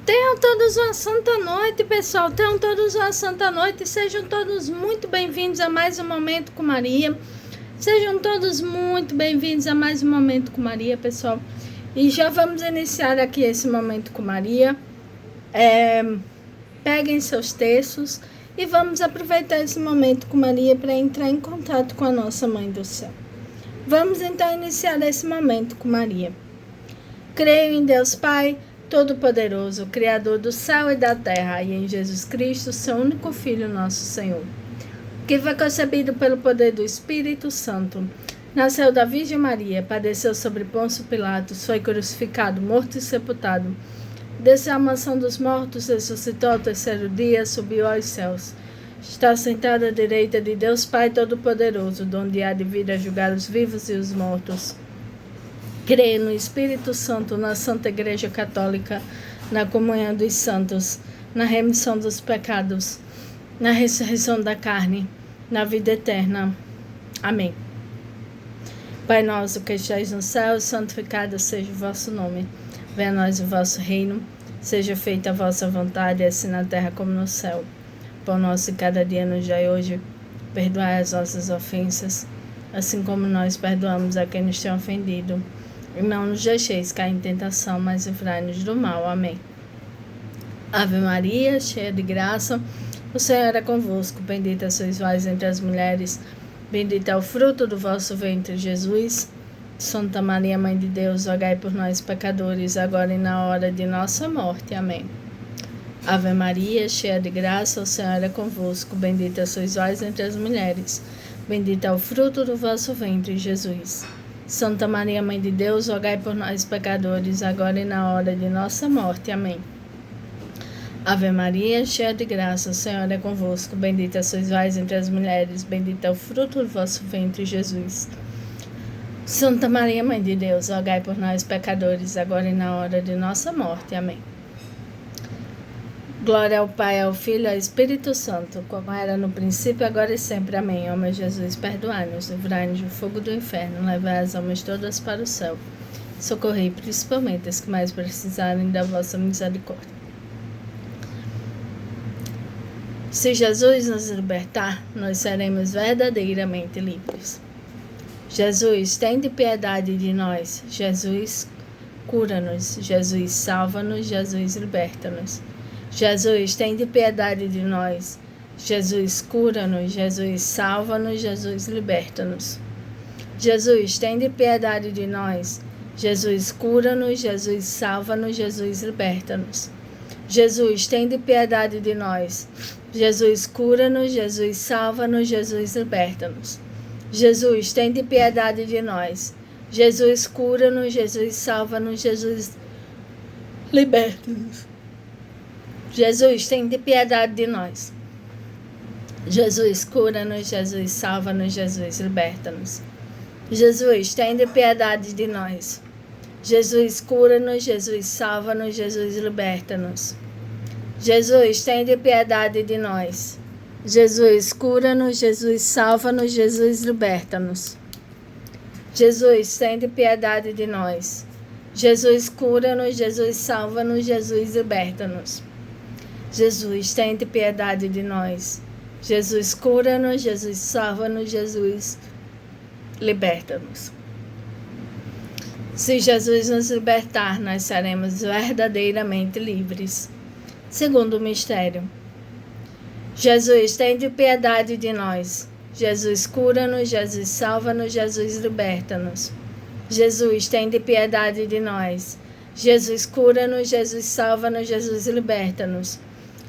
Tenham todos uma santa noite, pessoal. Tenham todos uma santa noite. Sejam todos muito bem-vindos a mais um Momento com Maria. Sejam todos muito bem-vindos a mais um Momento com Maria, pessoal. E já vamos iniciar aqui esse Momento com Maria. Peguem seus textos e vamos aproveitar esse Momento com Maria para entrar em contato com a nossa Mãe do Céu. Vamos então iniciar esse Momento com Maria. Creio em Deus Pai Todo-Poderoso, Criador do céu e da terra, e em Jesus Cristo, seu único Filho, nosso Senhor, que foi concebido pelo poder do Espírito Santo, nasceu da Virgem Maria, padeceu sobre Pôncio Pilatos, foi crucificado, morto e sepultado, desceu à mansão dos mortos, ressuscitou ao terceiro dia, subiu aos céus, está sentado à direita de Deus Pai Todo-Poderoso, donde há de vir a julgar os vivos e os mortos. Creio no Espírito Santo, na Santa Igreja Católica, na comunhão dos santos, na remissão dos pecados, na ressurreição da carne, na vida eterna. Amém. Pai nosso que estais no céu, santificado seja o vosso nome. Venha a nós o vosso reino, seja feita a vossa vontade, assim na terra como no céu. Pão nosso de cada dia nos dai hoje, perdoai as nossas ofensas, assim como nós perdoamos a quem nos tem ofendido. E não nos deixeis cair em tentação, mas livrai-nos do mal. Amém. Ave Maria, cheia de graça, o Senhor é convosco. Bendita sois vós entre as mulheres, bendito é o fruto do vosso ventre, Jesus. Santa Maria, Mãe de Deus, rogai por nós, pecadores, agora e na hora de nossa morte. Amém. Ave Maria, cheia de graça, o Senhor é convosco. Bendita sois vós entre as mulheres, bendito é o fruto do vosso ventre, Jesus. Santa Maria, Mãe de Deus, rogai por nós, pecadores, agora e na hora de nossa morte. Amém. Ave Maria, cheia de graça, o Senhor é convosco. Bendita sois vós entre as mulheres, bendito é o fruto do vosso ventre, Jesus. Santa Maria, Mãe de Deus, rogai por nós, pecadores, agora e na hora de nossa morte. Amém. Glória ao Pai, ao Filho e ao Espírito Santo, como era no princípio, agora e sempre. Amém. Ó meu Jesus, perdoai-nos, livrai-nos do fogo do inferno, levai as almas todas para o céu. Socorrei principalmente as que mais precisarem da vossa misericórdia. Se Jesus nos libertar, nós seremos verdadeiramente livres. Jesus, tende piedade de nós. Jesus, cura-nos. Jesus, salva-nos. Jesus, liberta-nos. Jesus, tende piedade de nós. Jesus, cura-nos. Jesus, salva-nos. Jesus, liberta-nos. Jesus, tende piedade de nós. Jesus, cura-nos. Jesus, salva-nos. Jesus, liberta-nos. Jesus, tende piedade de nós. Jesus, cura-nos. Jesus, salva-nos. Jesus, liberta-nos. Jesus, tende piedade de nós. Jesus, cura-nos. Jesus, salva-nos. Jesus, liberta-nos. Jesus, tende piedade de nós. Jesus, cura-nos. Jesus, salva-nos. Jesus, liberta-nos. Jesus, tende piedade de nós. Jesus, cura-nos. Jesus, salva-nos. Jesus, liberta-nos. Jesus, tende piedade de nós. Jesus, cura-nos. Jesus, salva-nos. Jesus, liberta-nos. Jesus, tende piedade de nós. Jesus, cura-nos. Jesus, salva-nos. Jesus, liberta-nos. Jesus, tende piedade de nós. Jesus, cura-nos. Jesus, salva-nos. Jesus, liberta-nos. Se Jesus nos libertar, nós seremos verdadeiramente livres. Segundo mistério. Jesus, tende piedade de nós. Jesus, cura-nos. Jesus, salva-nos. Jesus, liberta-nos. Jesus, tende piedade de nós. Jesus, cura-nos. Jesus, salva-nos. Jesus, liberta-nos.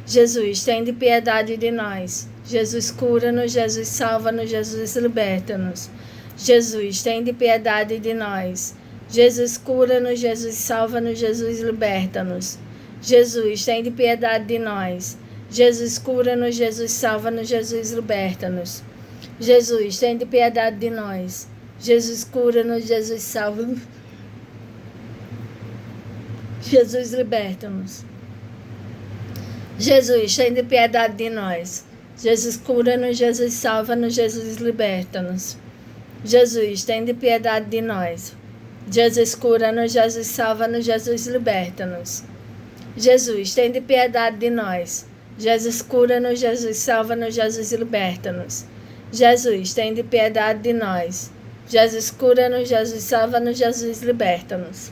Jesus, tende piedade de nós. Jesus, cura-nos. Jesus, salva-nos. Jesus, liberta-nos. Jesus, tende piedade de nós. Jesus, cura-nos. Jesus, salva-nos. Jesus, liberta-nos. Jesus, tende piedade de nós. Jesus, cura-nos. Jesus, salva-nos. Jesus, liberta-nos. Jesus, tende piedade de nós. Jesus, cura-nos. Jesus, salva-nos. Jesus, liberta-nos. Jesus, tende piedade de nós. Jesus, cura-nos. Jesus, salva-nos. Jesus, liberta-nos. Jesus, tende piedade de nós. Jesus, cura-nos. Jesus, salva-nos. Jesus, liberta-nos. Jesus, tende piedade de nós. Jesus, cura-nos. Jesus, salva-nos. Jesus, liberta-nos. Jesus, tende piedade de nós. Jesus, cura-nos. Jesus, salva-nos. Jesus, liberta-nos.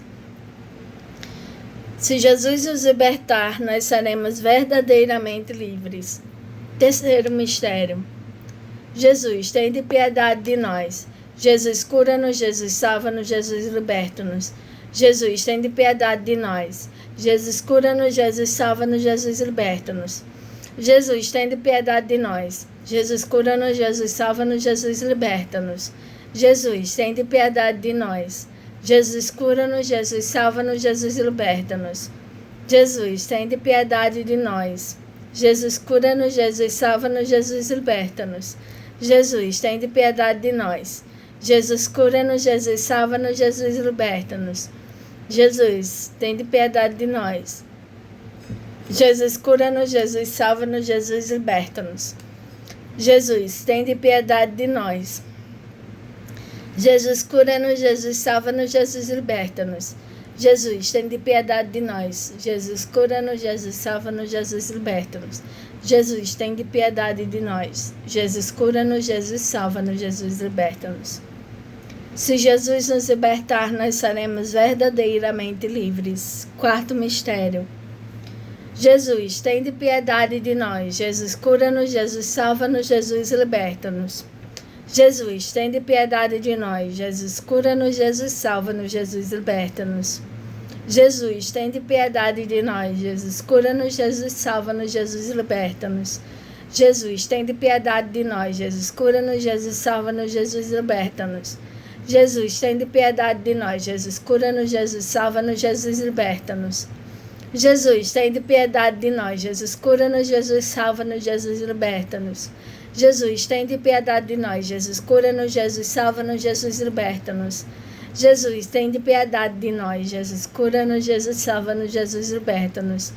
Se Jesus nos libertar, nós seremos verdadeiramente livres. Terceiro mistério. Jesus, tende piedade de nós. Jesus, cura-nos. Jesus, salva-nos. Jesus, liberta-nos. Jesus, tende piedade de nós. Jesus, cura-nos. Jesus, salva-nos. Jesus, liberta-nos. Jesus, tende piedade de nós. Jesus, cura-nos. Jesus, salva-nos. Jesus, liberta-nos. Jesus, tende piedade de nós. Jesus, cura-nos. Jesus, salva-nos. Jesus, liberta-nos. Jesus, tende piedade de nós. Jesus, cura-nos. Jesus, salva-nos. Jesus, liberta-nos. Jesus, tende piedade de nós. Jesus, cura-nos. Jesus, salva-nos. Jesus, liberta-nos. Jesus, tende piedade de nós. Jesus, cura-nos. Jesus, salva-nos. Jesus, liberta-nos. Jesus, tende piedade de nós. Jesus, cura-nos. Jesus, salva-nos. Jesus, liberta-nos. Jesus, tende piedade de nós. Jesus, cura-nos. Jesus, salva-nos. Jesus, liberta-nos. Jesus, tende piedade de nós. Jesus, cura-nos. Jesus, salva-nos. Jesus, liberta-nos. Se Jesus nos libertar, nós seremos verdadeiramente livres. Quarto mistério. Jesus, tende piedade de nós. Jesus, cura-nos. Jesus, salva-nos. Jesus, liberta-nos. Jesus, tende piedade de nós. Jesus, cura-nos. Jesus, salva-nos. Jesus, liberta-nos. Jesus, tende piedade de nós. Jesus, cura-nos. Jesus, salva-nos. Jesus, liberta-nos. Jesus, tende piedade de nós. Jesus, cura-nos. Jesus, salva-nos. Jesus, liberta-nos. Jesus, tende piedade de nós. Jesus, cura-nos. Jesus, salva-nos. Jesus, liberta-nos. Jesus, tende piedade de nós. Jesus, cura-nos. Jesus, salva-nos. Jesus, liberta-nos. Jesus, tende piedade de nós. Jesus, cura-nos. Jesus, salva-nos. Jesus, liberta-nos. Jesus, tende piedade de nós. Jesus, cura-nos. Jesus, salva-nos. Jesus, liberta-nos.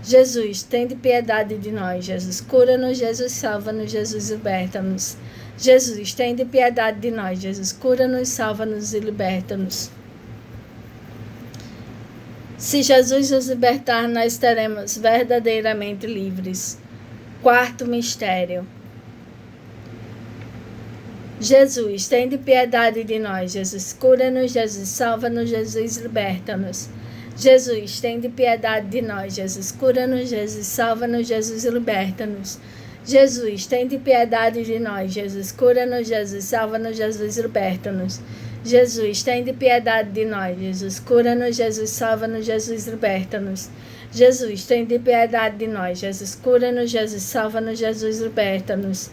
Jesus, tende piedade de nós. Jesus, cura-nos. Jesus, salva-nos. Jesus, liberta-nos. Jesus, tende piedade de nós. Jesus, cura-nos, salva-nos e liberta-nos. Se Jesus nos libertar, nós estaremos verdadeiramente livres. Quarto mistério. Jesus, tende piedade de nós. Jesus, cura-nos. Jesus, salva-nos. Jesus, liberta-nos. Jesus, tende piedade de nós. Jesus, cura-nos. Jesus, salva-nos. Jesus, liberta-nos. Jesus, tende piedade de nós. Jesus, cura-nos. Jesus, salva-nos. Jesus, liberta-nos. Jesus, tende piedade de nós. Jesus, cura-nos. Jesus, salva-nos. Jesus, liberta-nos. Jesus, tende piedade de nós. Jesus, cura-nos. Jesus, salva-nos. Jesus, liberta-nos.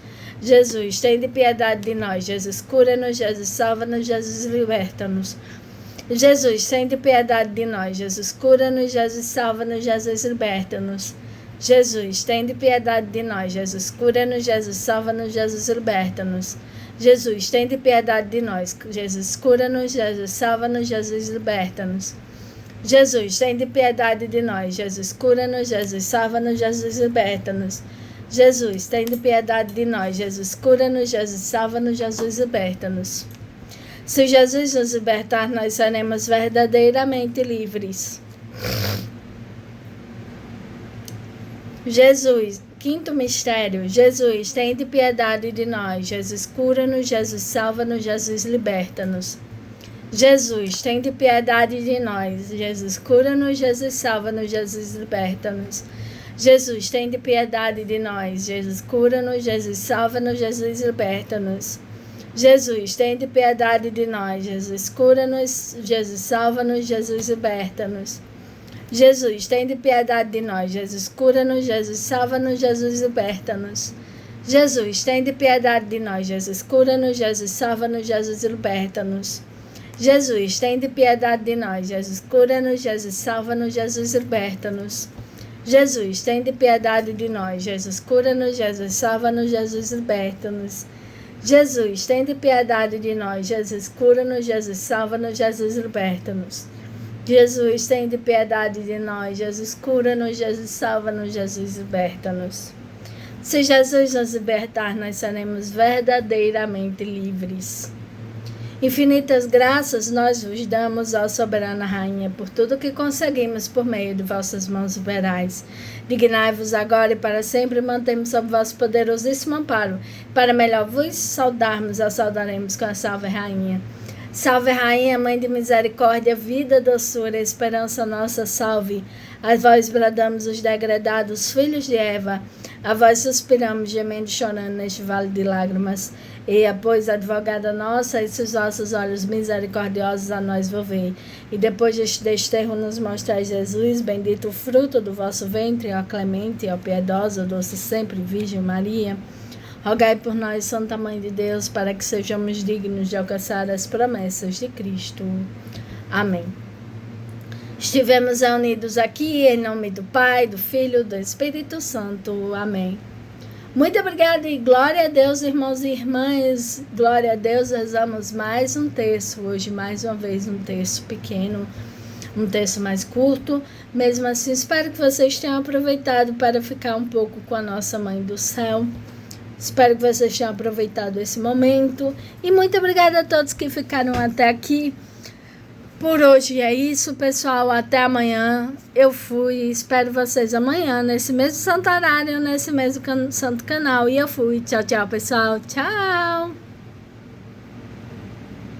Jesus, tende piedade de nós. Jesus, cura-nos. Jesus, salva-nos. Jesus, liberta-nos. Jesus, tende piedade de nós. Jesus, cura-nos. Jesus, salva-nos. Jesus, liberta-nos. Jesus, tende piedade de nós. Jesus, cura-nos. Jesus, salva-nos. Jesus, liberta-nos. Jesus, tende piedade de nós. Jesus, cura-nos. Jesus, salva-nos. Jesus, liberta-nos. Jesus, tende piedade de nós. Jesus, cura-nos. Jesus, salva-nos. Jesus, liberta-nos. Jesus, tende piedade de nós. Jesus, cura-nos. Jesus, salva-nos. Jesus, liberta-nos. Se Jesus nos libertar, nós seremos verdadeiramente livres. Jesus, quinto mistério. Jesus, tende piedade de nós. Jesus, cura-nos. Jesus, salva-nos. Jesus, liberta-nos. Jesus, tende piedade de nós. Jesus, cura-nos. Jesus, salva-nos. Jesus, liberta-nos. Jesus, tende piedade de nós. Jesus, cura-nos. Jesus, salva-nos. Jesus, liberta-nos. Jesus, tende piedade de nós. Jesus, cura-nos. Jesus, salva-nos. Jesus, liberta-nos. Jesus, tende piedade de nós. Jesus, cura-nos. Jesus, salva-nos. Jesus, liberta-nos. Jesus, tende piedade de nós. Jesus, cura-nos. Jesus, salva-nos. Jesus, liberta-nos. Jesus, tende piedade de nós. Jesus, cura-nos. Jesus, salva-nos. Jesus, liberta-nos. Jesus, tende piedade de nós. Jesus, cura-nos. Jesus, salva-nos. Jesus, liberta-nos. Jesus, tende piedade de nós. Jesus, cura-nos. Jesus, salva-nos. Jesus, liberta-nos. Jesus, tende piedade de nós. Jesus, cura-nos. Jesus, salva-nos. Jesus, liberta-nos. Se Jesus nos libertar, nós seremos verdadeiramente livres. Infinitas graças nós vos damos, ó soberana Rainha, por tudo que conseguimos por meio de vossas mãos liberais. Dignai-vos agora e para sempre mantemos sob vosso poderosíssimo amparo. Para melhor vos saudarmos, a saudaremos com a Salve Rainha. Salve Rainha, Mãe de misericórdia, vida, doçura, esperança nossa, salve. A vós bradamos os degredados filhos de Eva, a vós suspiramos, gemendo e chorando neste vale de lágrimas. Eia, pois, advogada nossa, esses vossos olhos misericordiosos a nós volvei. E depois deste desterro nos mostrai Jesus, bendito o fruto do vosso ventre, ó clemente, ó piedosa, doce sempre Virgem Maria. Rogai por nós, Santa Mãe de Deus, para que sejamos dignos de alcançar as promessas de Cristo. Amém. Estivemos unidos aqui em nome do Pai, do Filho e do Espírito Santo. Amém. Muito obrigada e glória a Deus, irmãos e irmãs. Glória a Deus, rezamos mais um terço. Hoje, mais uma vez, um terço pequeno, um terço mais curto. Mesmo assim, espero que vocês tenham aproveitado para ficar um pouco com a nossa Mãe do Céu. Espero que vocês tenham aproveitado esse momento. E muito obrigada a todos que ficaram até aqui. Por hoje é isso, pessoal. Até amanhã. Eu fui. Espero vocês amanhã, nesse mesmo santo horário, nesse mesmo santo canal. E eu fui. Tchau, tchau, pessoal. Tchau.